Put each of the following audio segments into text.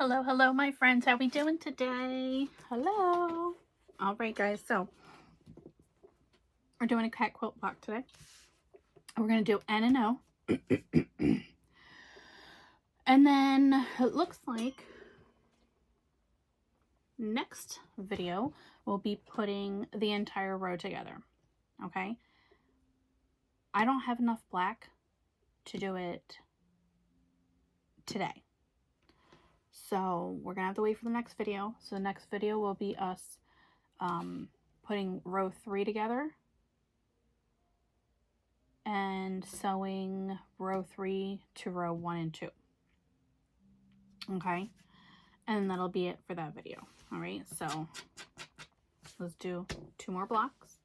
Hello, hello, my friends. How we doing today? Hello. All right, guys. So we're doing a cat quilt block today. We're going to do N and O. And then it looks like next video we'll be putting the entire row together. Okay. I don't have enough black to do it today. So we're going to have to wait for the next video. So the next video will be us putting row 3 together and sewing row 3 to row 1 and 2. Okay, and that'll be it for that video. All right, so let's do 2 more blocks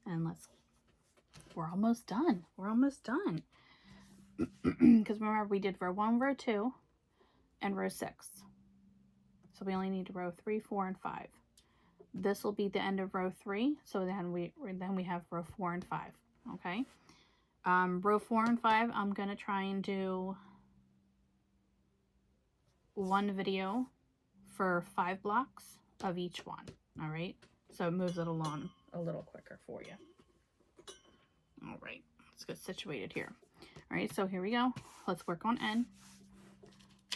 and we're almost done. Because remember, we did row 1, row 2, and row 6. So we only need row 3, 4, and 5. This will be the end of row 3. So then we have row 4 and 5. Okay. Row 4 and 5, I'm going to try and do one video for 5 blocks of each one. All right. So it moves it along a little quicker for you. All right. Let's get situated here. All right. So here we go. Let's work on N.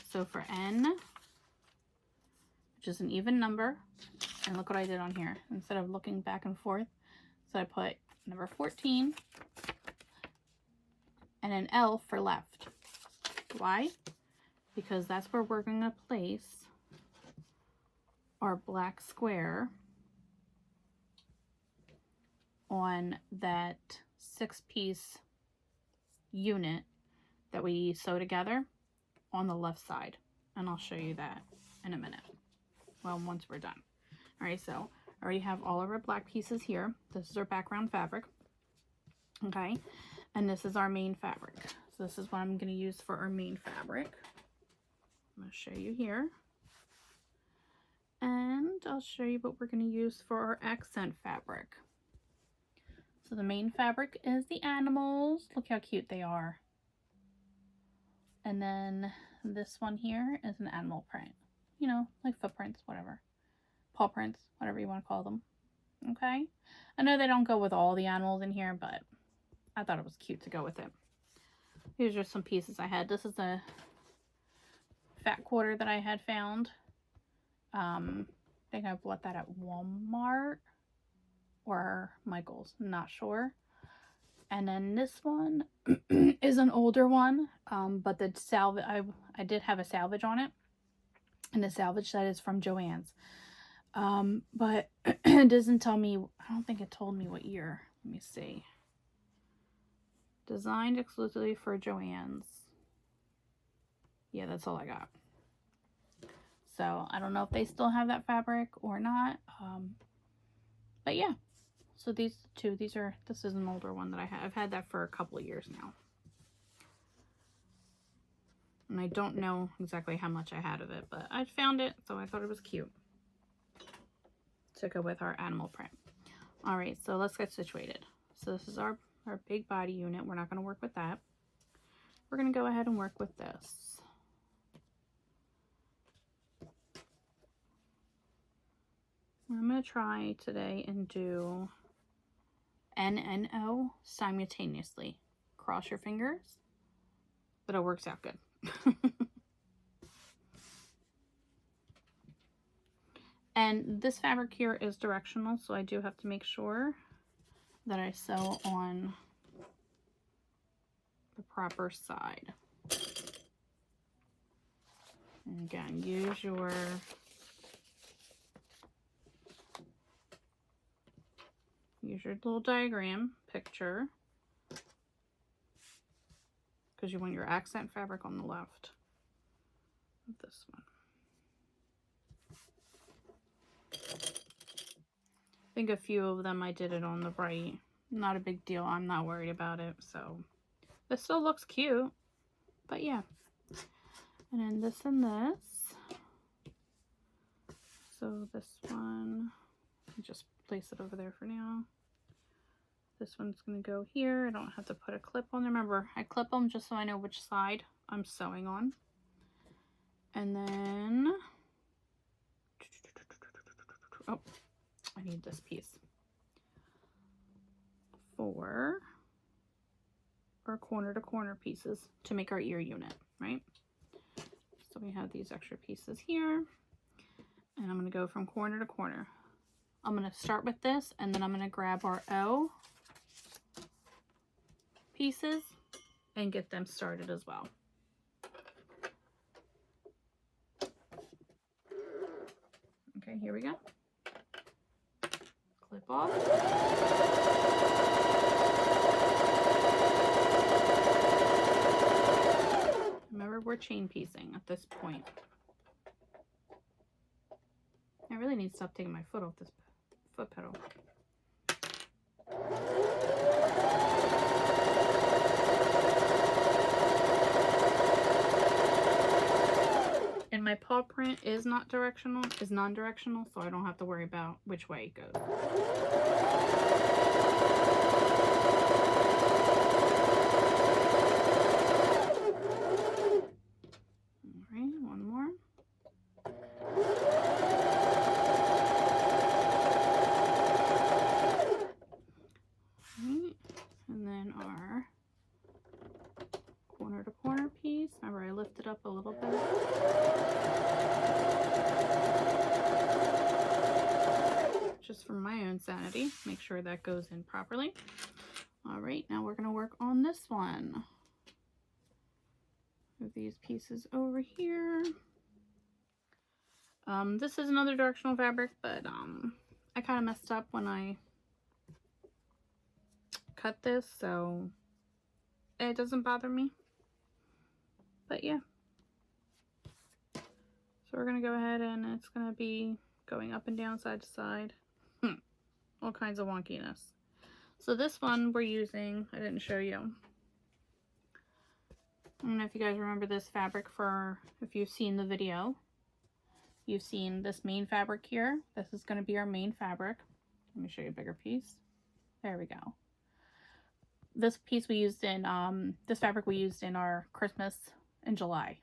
So for N, which is an even number, and look what I did on here. Instead of looking back and forth, so I put number 14 and an L for left. Why? Because that's where we're going to place our black square on that 6-piece unit that we sew together on the left side. And I'll show you that in a minute. Well, once we're done. All right, so I already have all of our black pieces here. This is our background fabric. Okay, and this is our main fabric. So this is what I'm going to use for our main fabric. I'm going to show you here. And I'll show you what we're going to use for our accent fabric. So the main fabric is the animals. Look how cute they are. And then this one here is an animal print. You know, like footprints, whatever. Paw prints, whatever you want to call them. Okay? I know they don't go with all the animals in here, but I thought it was cute to go with it. Here's just some pieces I had. This is a fat quarter that I had found. I think I bought that at Walmart or Michael's, not sure. And then this one is an older one, but the salvage, I did have a salvage on it, and the salvage that is from Joann's. But it doesn't tell me, I don't think it told me what year. Let me see. Designed exclusively for Joann's. Yeah, that's all I got. So I don't know if they still have that fabric or not. But yeah. So these two, this is an older one that I have. I've had that for a couple of years now. And I don't know exactly how much I had of it, but I found it, so I thought it was cute to go with our animal print. All right, so let's get situated. So this is our big body unit. We're not going to work with that. We're going to go ahead and work with this. I'm going to try today and do N and O simultaneously. Cross your fingers, but it works out good. And this fabric here is directional, so I do have to make sure that I sew on the proper side. And again, use your little diagram picture, because you want your accent fabric on the left of this one. I think a few of them I did it on the right. Not a big deal. I'm not worried about it. So this still looks cute, but yeah. And then this and this. So this one, just place it over there for now. This one's going to go here. I don't have to put a clip on there. Remember, I clip them just so I know which side I'm sewing on. And then oh, I need this piece for our corner to corner pieces to make our ear unit, right? So we have these extra pieces here, and I'm going to go from corner to corner. I'm going to start with this, and then I'm going to grab our O pieces and get them started as well. Okay, here we go. Clip off. Remember, we're chain piecing at this point. I really need to stop taking my foot off this foot pedal. And my paw print is non-directional, so I don't have to worry about which way it goes. Lift it up a little bit. Just for my own sanity, make sure that goes in properly. All right, now we're going to work on this one. Move these pieces over here. This is another directional fabric, but I kind of messed up when I cut this, so it doesn't bother me. But yeah, so we're going to go ahead and it's going to be going up and down, side to side. All kinds of wonkiness. So this one we're using, I didn't show you. I don't know if you guys remember this fabric if you've seen the video. You've seen this main fabric here. This is going to be our main fabric. Let me show you a bigger piece. There we go. This piece we used in, this fabric we used in our Christmas in July.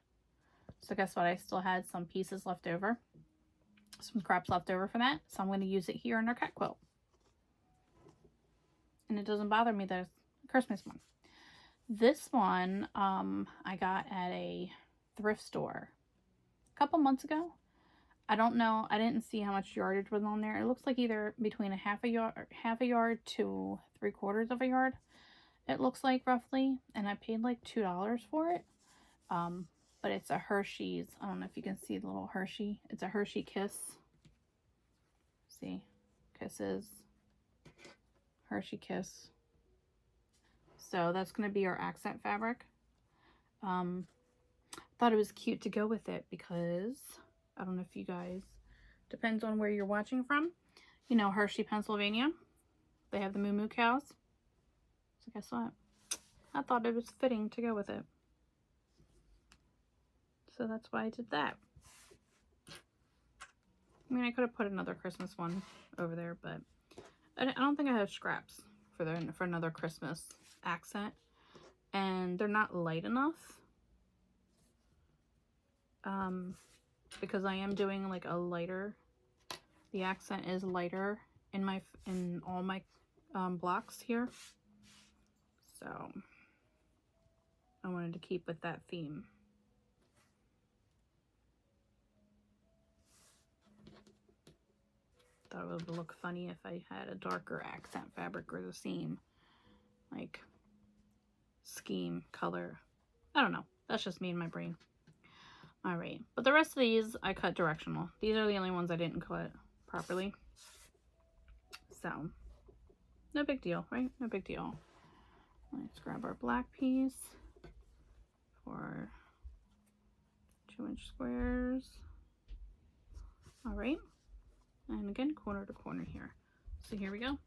So guess what? I still had some pieces left over, some scraps left over for that. So I'm going to use it here in our cat quilt. And it doesn't bother me that it's a Christmas one. This one I got at a thrift store a couple months ago. I don't know. I didn't see how much yardage was on there. It looks like either between a half a yard to 3/4 of a yard. It looks like roughly, and I paid like $2 for it. But it's a Hershey's. I don't know if you can see the little Hershey. It's a Hershey Kiss. See, Kisses, Hershey Kiss. So that's going to be our accent fabric. Thought it was cute to go with it because I don't know if you guys, depends on where you're watching from. You know, Hershey, Pennsylvania. They have the Moo Moo cows. So guess what? I thought it was fitting to go with it. So that's why I did that. I mean, I could have put another Christmas one over there, but I don't think I have scraps for another Christmas accent. And they're not light enough. Because I am doing like a lighter, the accent is lighter in all my blocks here. So I wanted to keep with that theme. Thought it would look funny if I had a darker accent fabric or the same like scheme color. I don't know. That's just me and my brain. All right, but the rest of these I cut directional. These are the only ones I didn't cut properly. So no big deal, right? No big deal. Let's grab our black piece for 2-inch squares. All right. And again, corner to corner here. So here we go.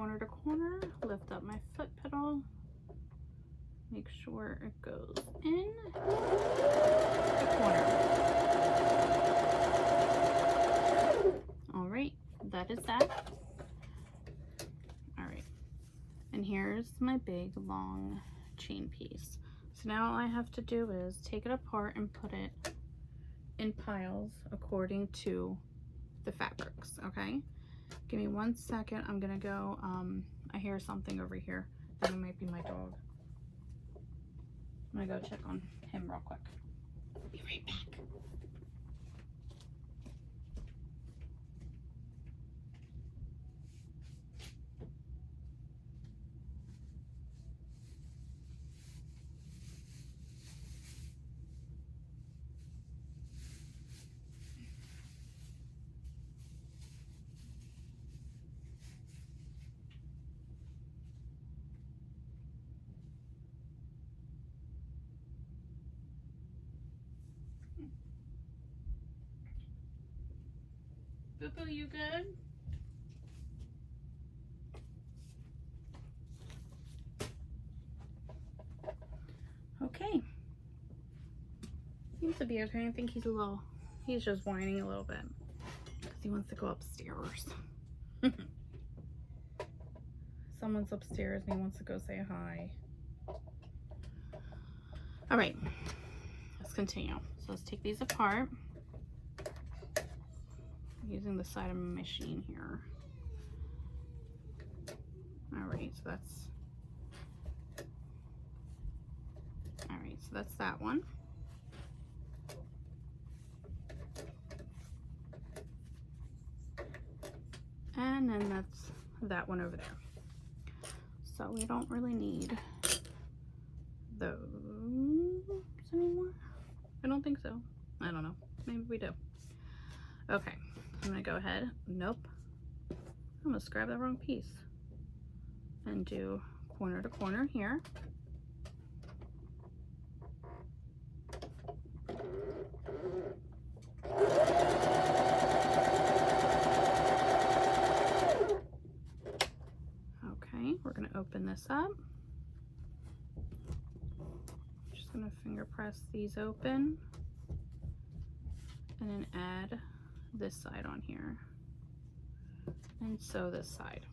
corner to corner, lift up my foot pedal, make sure it goes in the corner. All right, that is that. All right, and here's my big long chain piece. So now all I have to do is take it apart and put it in piles according to the fabrics, okay? Give me 1 second. I'm gonna go, I hear something over here. I think it might be my dog. I'm gonna go check on him real quick. Be right back. Boo-boo, you good? Okay. Seems to be okay. I think he's just whining a little bit because he wants to go upstairs. Someone's upstairs and he wants to go say hi. All right, let's continue. So let's take these apart. Using the side of my machine here. All right, so that's that one. And then that's that one over there. So we don't really need those anymore. I don't think so. I don't know. Maybe we do. Okay, I'm gonna go ahead. Nope. I almost grabbed the wrong piece. And do corner to corner here. Okay, we're gonna open this up. Just gonna finger press these open and then add this side on here and sew this side.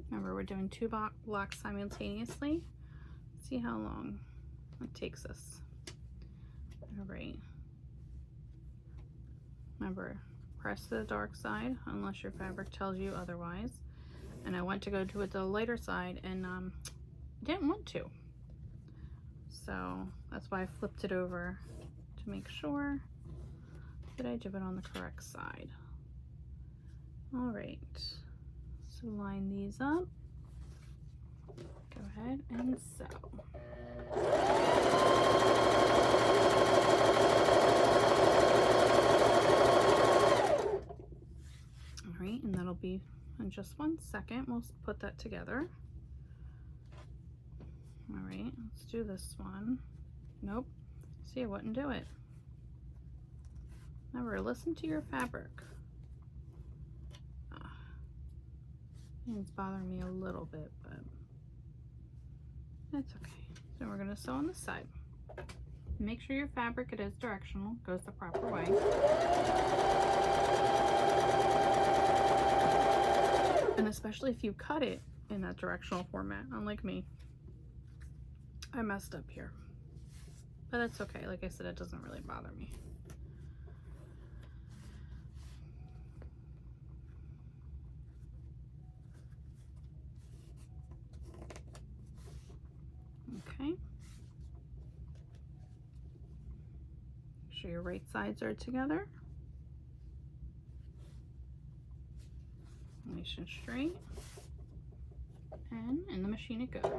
Remember, we're doing 2 blocks simultaneously. See how long it takes us. All right. Remember, press the dark side unless your fabric tells you otherwise. And I went to go do it the lighter side and didn't want to. So that's why I flipped it over to make sure that I do it on the correct side. All right, so line these up. Go ahead and sew. All right, and that'll be in just 1 second. We'll put that together. All right, let's do this one. Nope, see, I wouldn't do it. Remember, listen to your fabric. It's bothering me a little bit, but that's okay. So we're gonna sew on the side. Make sure your fabric, it is directional, goes the proper way. And especially if you cut it in that directional format, unlike me. I messed up here, but that's okay. Like I said, it doesn't really bother me. Okay. Make sure your right sides are together. Nice and straight. And in the machine it goes.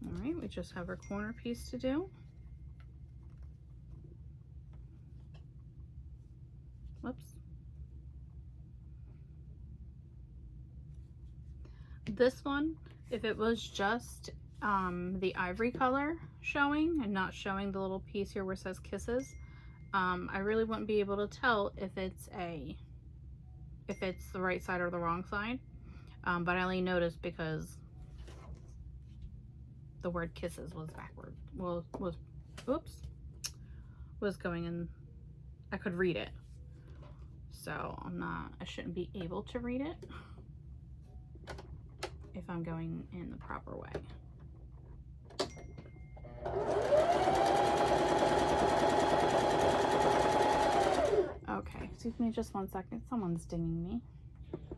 All right, we just have our corner piece to do. Whoops. This one, if it was just the ivory color showing and not showing the little piece here where it says kisses, I really wouldn't be able to tell if it's the right side or the wrong side. But I only noticed because the word kisses was backward. Well, was going in. I could read it. So I shouldn't be able to read it if I'm going in the proper way. Okay, excuse me just 1 second. Someone's dinging me,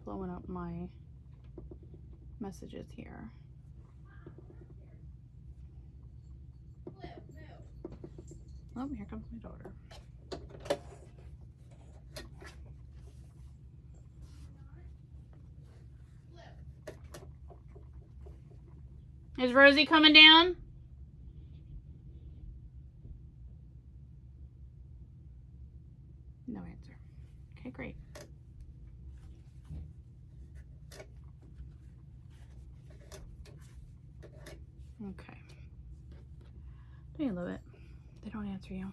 blowing up my messages here. Oh, here comes my daughter. Is Rosie coming down? No answer. Okay, great. Okay. Don't you love it? They don't answer you.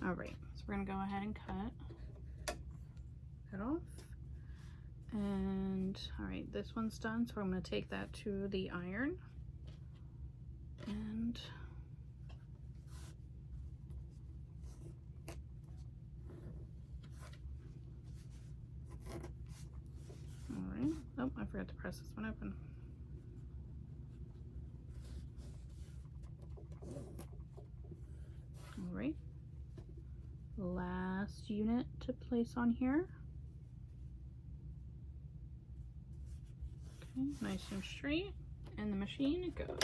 All right, so we're gonna go ahead and cut it off. And all right, this one's done, so I'm gonna take that to the iron. And all right, oh, I forgot to press this one open. All right, last unit to place on here. Okay, nice and straight, and the machine it goes.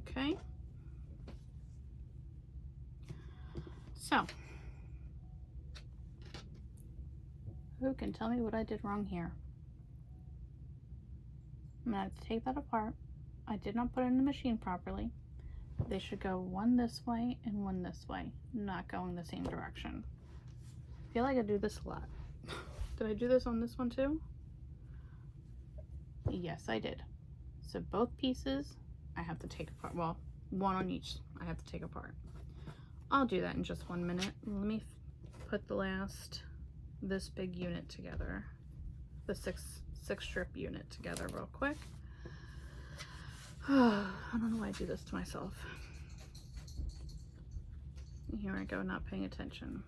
Okay. So, who can tell me what I did wrong here? I'm gonna have to take that apart. I did not put it in the machine properly. They should go one this way and one this way, not going the same direction. I feel like I do this a lot. Did I do this on this one too? Yes, I did. So both pieces I have to take apart. Well, one on each I have to take apart. I'll do that in just 1 minute. Let me put this big unit together. The six strip unit together real quick. I don't know why I do this to myself. Here I go, not paying attention.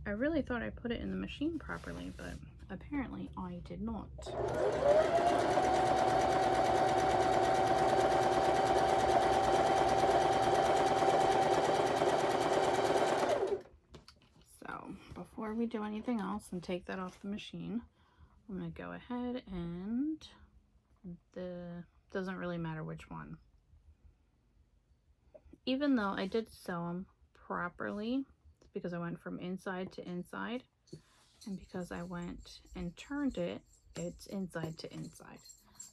I really thought I put it in the machine properly, but apparently I did not. So before we do anything else and take that off the machine, I'm going to go ahead and doesn't really matter which one. Even though I did sew them properly, because I went from inside to inside, and because I went and turned it, it's inside to inside.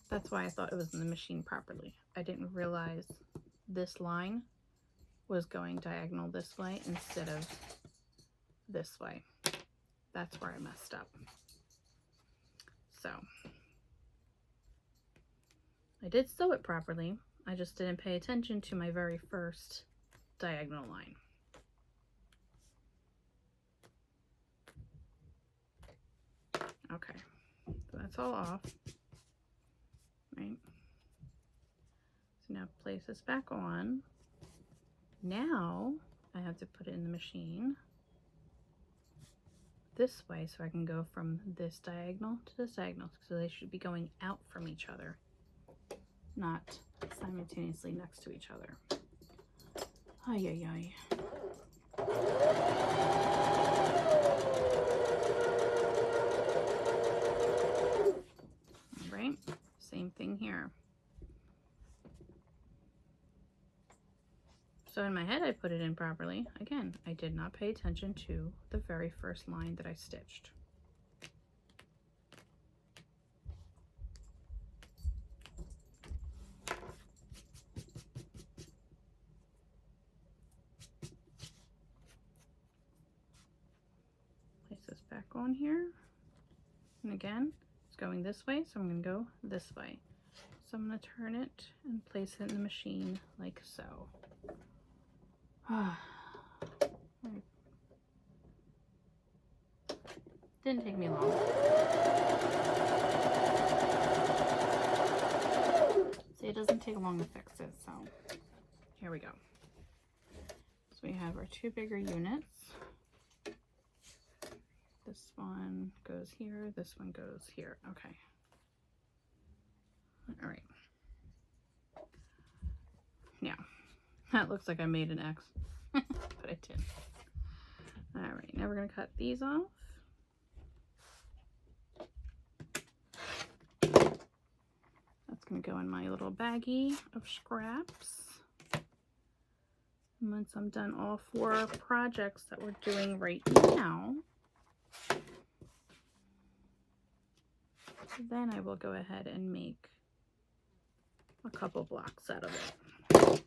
That's why I thought it was in the machine properly. I didn't realize this line was going diagonal this way instead of this way. That's where I messed up. So I did sew it properly. I just didn't pay attention to my very first diagonal line. Okay, so that's all off, right? So now place this back on. Now I have to put it in the machine this way so I can go from this diagonal to this diagonal. So they should be going out from each other, not simultaneously next to each other. Ay, ay, ay. All right, same thing here. So in my head, I put it in properly. Again, I did not pay attention to the very first line that I stitched. Place this back on here. And again, it's going this way, so I'm going to go this way. So I'm going to turn it and place it in the machine like so. Didn't take me long. See, it doesn't take long to fix it, so here we go. So we have our two bigger units. This one goes here, this one goes here. Okay. All right. Now, that looks like I made an X, but I didn't. All right, now we're gonna cut these off. That's gonna go in my little baggie of scraps. And once I'm done all 4 projects that we're doing right now, then I will go ahead and make a couple blocks out of it.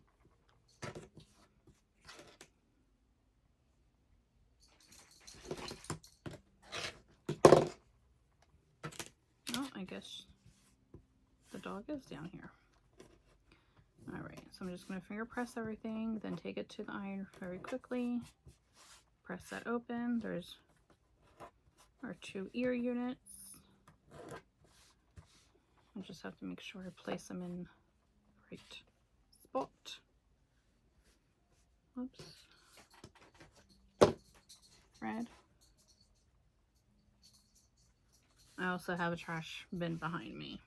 Oh, I guess the dog is down here. All right, so I'm just going to finger press everything, then take it to the iron very quickly. Press that open. There's our 2 ear units. I just have to make sure I place them in the right spot. Oops. Thread. I also have a trash bin behind me.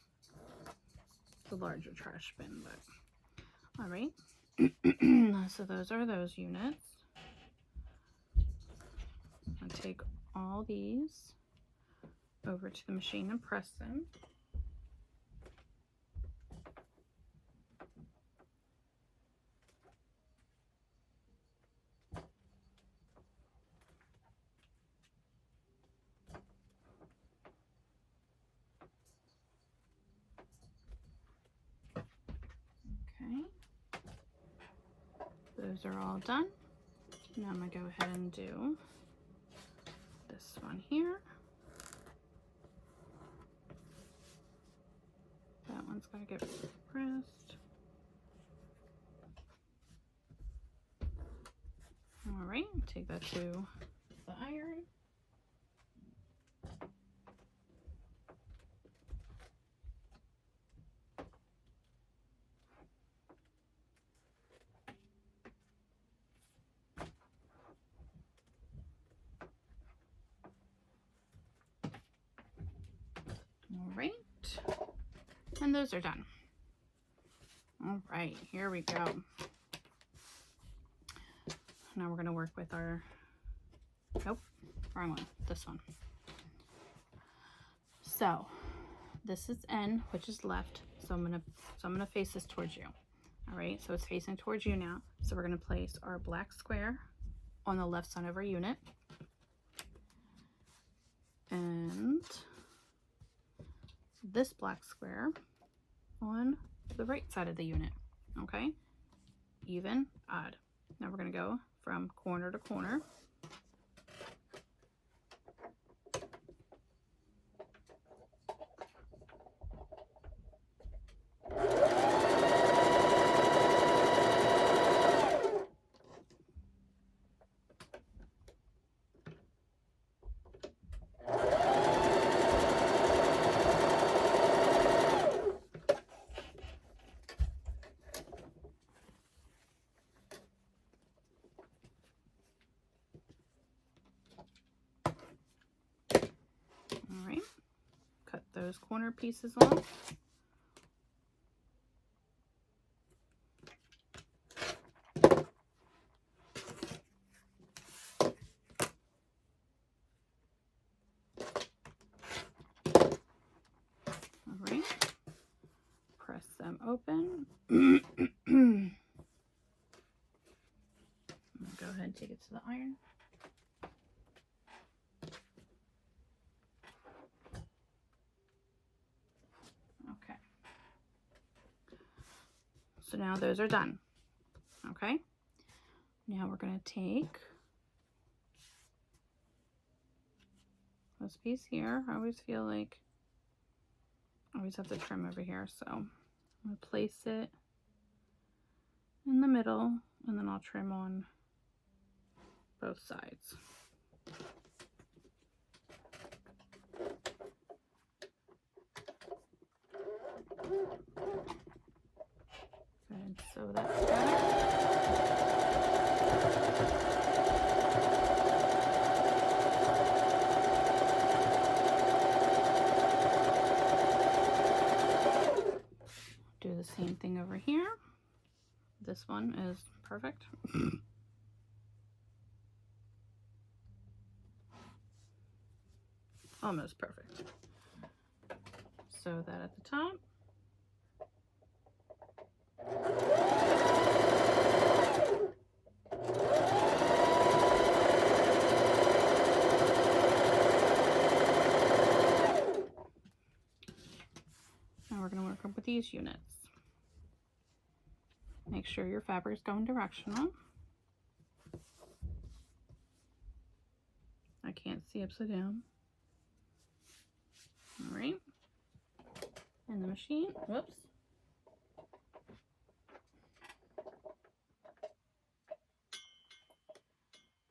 It's a larger trash bin, but all right. So those are those units. I'll take all these over to the machine and press them. Okay, those are all done. Now I'm gonna go ahead and do this one here. That one's gotta get pressed. All right, take that to the iron. All right, and those are done. All right, here we go. Now we're gonna work with our, nope, wrong one, this one. So this is N, which is left. So I'm gonna face this towards you. All right, so it's facing towards you now. So we're gonna place our black square on the left side of our unit. And this black square on the right side of the unit. Okay, even, odd. Now we're gonna go from corner to corner. All right, cut those corner pieces off. All right, press them open. take it to the iron. Okay. So now those are done. Okay. Now we're going to take this piece here. I always feel like I always have to trim over here, so I'm going to place it in the middle, and then I'll trim on both sides. And sew that together. Do the same thing over here. This one is perfect. Almost perfect. Sew that at the top. Now we're going to work up with these units. Make sure your fabric is going directional. I can't see upside down. All right. In the machine. Whoops.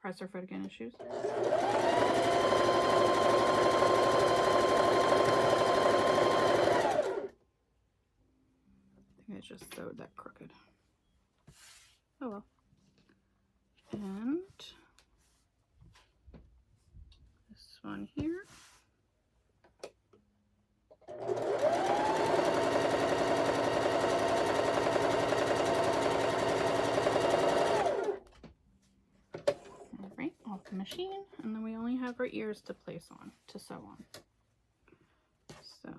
Presser foot again issues. I think I just sewed that crooked. Oh well. And this one here. Alright, off the machine, and then we only have our ears to place on, to sew on. So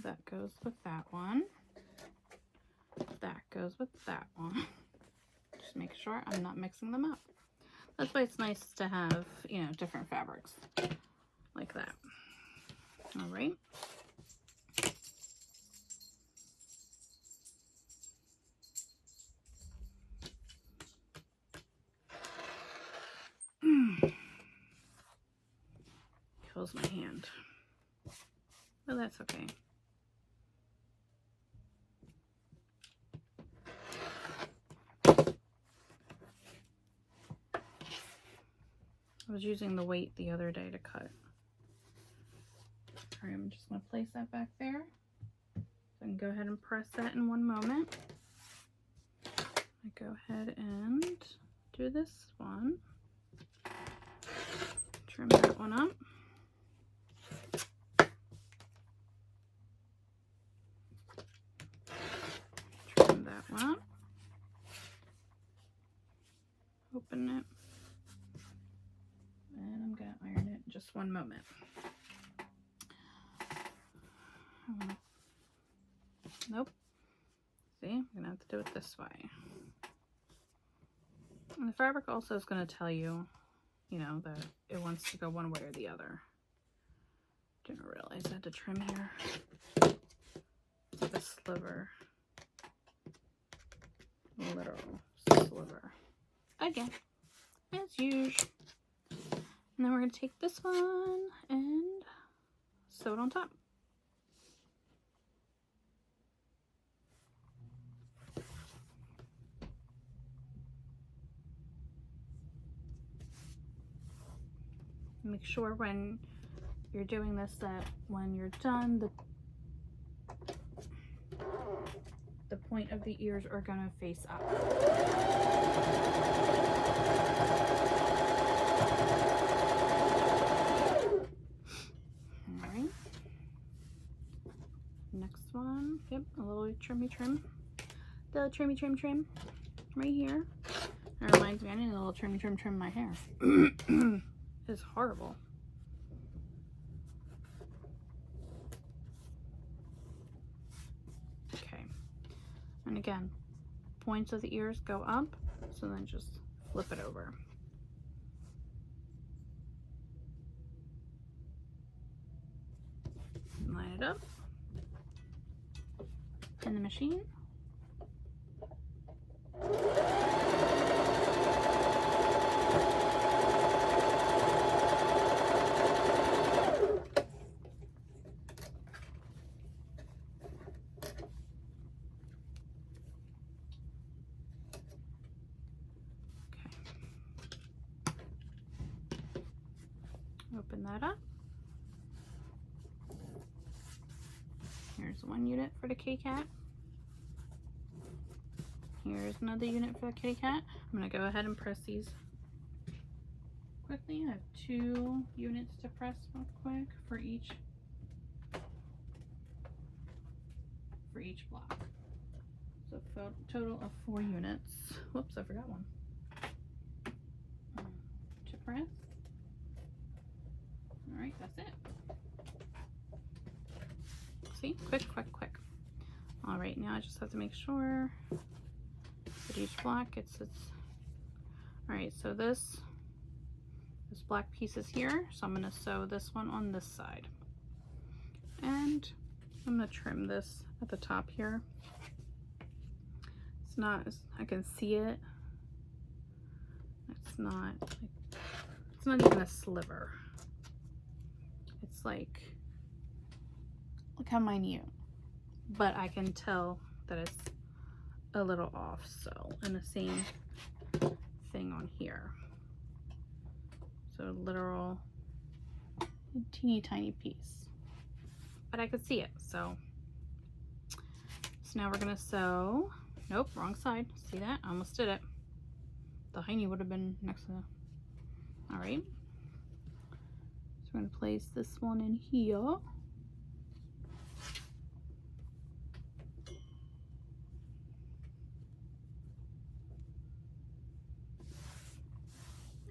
that goes with that one. That goes with that one. Just make sure I'm not mixing them up. That's why it's nice to have, you know, different fabrics like that. All right. Kills my hand. But that's okay. I was using the weight the other day to cut. All right, I'm just going to place that back there. So I can go ahead and press that in one moment. I go ahead and do this one. Trim that one up. Trim that one up. Open it. And I'm going to iron it in just one moment. Nope. See, I'm going to have to do it this way. And the fabric also is going to tell you, you know, that it wants to go one way or the other. Didn't realize I had to trim here. It's like a sliver. A literal sliver. Again, as usual. And then we're going to take this one and sew it on top. Make sure when you're doing this that when you're done, the point of the ears are going to face up. Alright. Next one. Yep, a little trimmy trim. The trimmy trim right here. That reminds me, I need a little trimmy trim my hair. It's horrible. Okay. And again, points of the ears go up, so then just flip it over. Line it up in the machine. Open that up. Here's one unit for the kitty cat. Here's another unit for the kitty cat. I'm going to go ahead and press these quickly. I have 2 units to press real quick for each block. So total of 4 units. Whoops, I forgot one. To press. Alright, that's it. See? Quick, quick, quick. Alright, now I just have to make sure that each block gets its... Alright, so this black piece is here, so I'm going to sew this one on this side. And I'm going to trim this at the top here. It's not, I can see it. It's not even a sliver. It's like, look how minute. But I can tell that it's a little off, so, and the same thing on here. So literal teeny tiny piece. But I could see it, so now we're gonna sew, nope, wrong side. See that? I almost did it. The hiney would have been next to the, alright. So we're gonna place this one in here.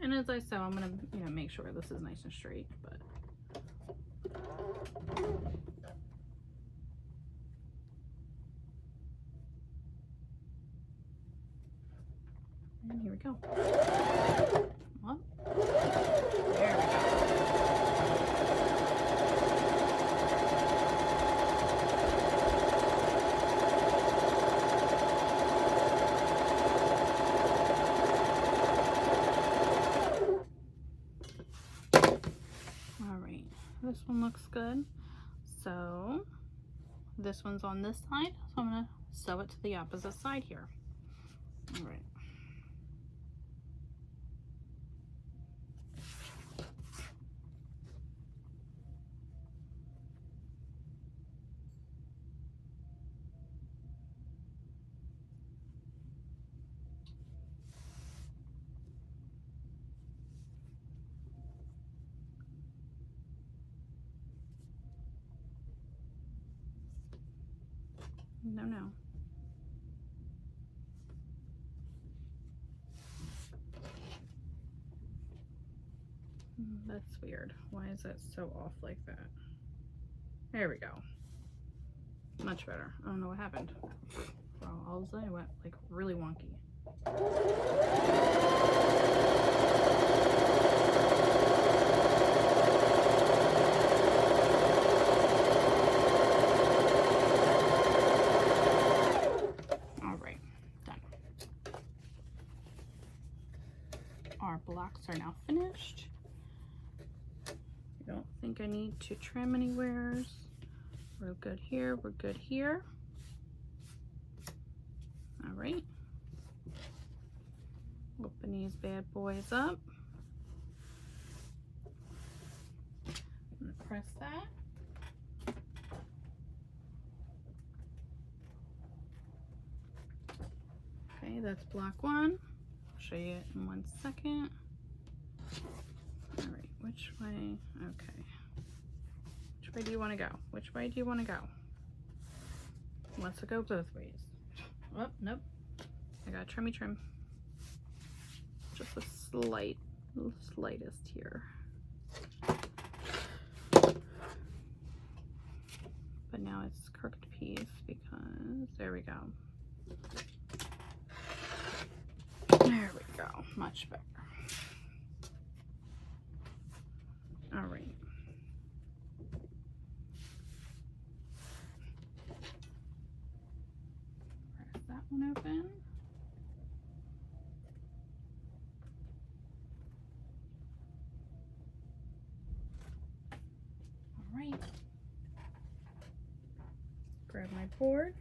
And as I sew, I'm gonna, make sure this is nice and straight, but. And here we go. Well, there we go. This one looks good. So this one's on this side, so I'm going to sew it to the opposite side here. All right. No. That's weird. Why is that so off like that? There we go. Much better. I don't know what happened. Well, all of a sudden it went like really wonky. Our blocks are now finished. I don't think I need to trim anywhere. We're good here. We're good here. All right. Open these bad boys up. I'm going to press that. Okay, that's block 1. Show you it in 1 second. All right, which way? Okay. Which way do you want to go? Which way do you want to go? Wants to go both ways. Oh, nope. I got trim. Just the slightest here. But now it's crooked piece because there we go. There we go, much better. All right. my board.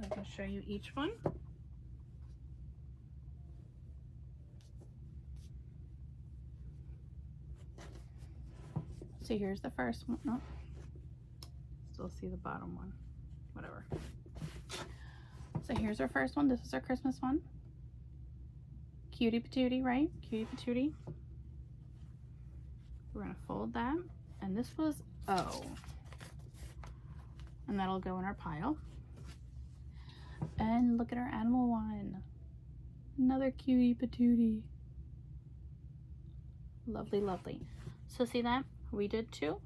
I can show you each one. So here's the first one. Oh, still see the bottom one. Whatever. So here's our first one. This is our Christmas one. Cutie patootie, right? Cutie patootie. We're gonna fold that. And this was O. And that'll go in our pile. And look at our animal one. Another cutie patootie. Lovely, lovely. So see that? We did 2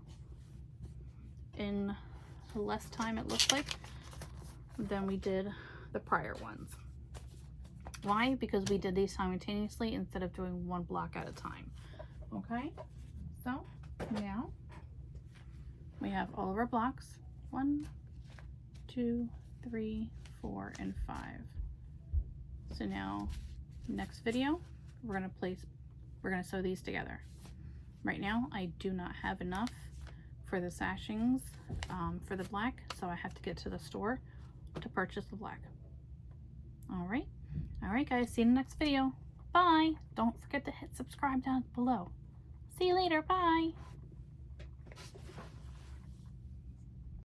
in less time, it looks like, than we did the prior ones. Why? Because we did these simultaneously instead of doing one block at a time. Okay, so now we have all of our blocks. 1, 2, 3, 4, and 5. So now next video we're gonna sew these together. Right now I do not have enough for the sashings for the black, so I have to get to the store to purchase the black. All right guys, see you in the next video. Bye. Don't forget to hit subscribe down below. See you later. Bye.